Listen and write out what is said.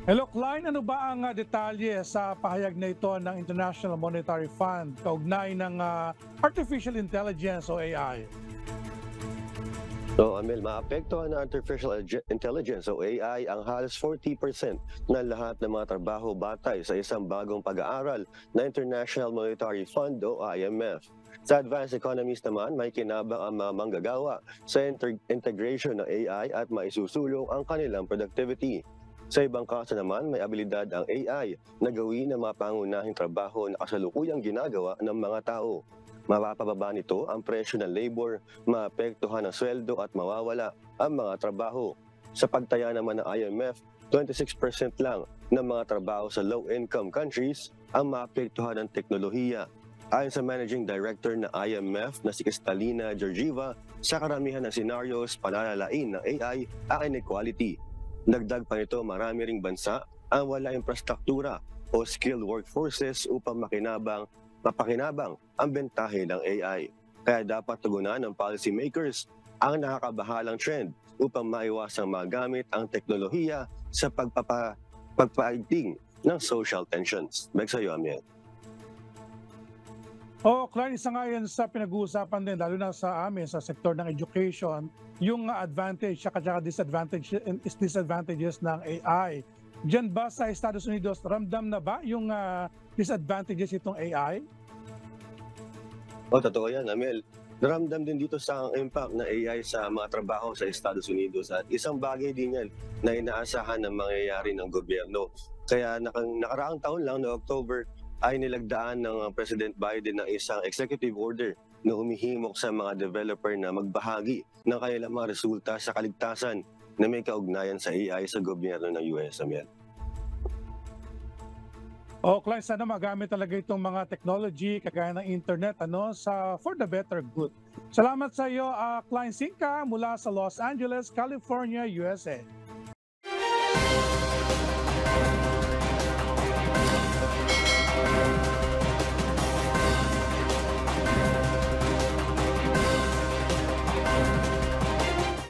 Hello, Klein. Ano ba ang detalye sa pahayag na ito ng International Monetary Fund kaugnay ng artificial intelligence o AI? So, Amel, maapektuhan ng intelligence o AI ang halos 40% ng lahat ng mga trabaho batay sa isang bagong pag-aaral na International Monetary Fund o IMF. Sa advanced economies naman, may kinabang ang mga manggagawa sa integration ng AI at maisusulong ang kanilang productivity. Sa ibang kaso naman, may abilidad ang AI na gawin ang mga pangunahing trabaho na kasalukuyang ginagawa ng mga tao. Mapapababa nito ang presyo ng labor, maapektuhan ang sweldo at mawawala ang mga trabaho. Sa pagtaya naman ng IMF, 26% lang ng mga trabaho sa low-income countries ang maapektuhan ng teknolohiya. Ayon sa Managing Director ng IMF na si Kristalina Georgieva, sa karamihan ng scenarios, palalalain ng AI ang inequality. Dagdag pa nito, marami ring bansa ang wala infrastruktura o skilled workforces upang mapakinabang ang bentahe ng AI. Kaya dapat tugunan ng policymakers ang nakakabahalang trend upang maiwasang magamit ang teknolohiya sa pagpaigting ng social tensions. Back sa iyo, Amiel. Klein, isa nga yan sa pinag-uusapan din, lalo na sa amin, sa sektor ng education, yung advantage at disadvantages ng AI. Diyan ba sa Estados Unidos, ramdam na ba yung disadvantages itong AI? Totoo yan, Amel. Naramdam din dito sa impact ng AI sa mga trabaho sa Estados Unidos at isang bagay din yan na inaasahan ng mangyayari ng gobyerno. Kaya nakaraang taon lang no October ay nilagdaan ng President Biden ng isang executive order na humihimok sa mga developer na magbahagi ng kanilang mga resulta sa kaligtasan na may kaugnayan sa AI sa gobyerno ng US, Amel. Klein, sana magamit talaga itong mga technology kagaya ng internet for the better good. Salamat sa iyo, Klein Sinka mula sa Los Angeles, California, USA.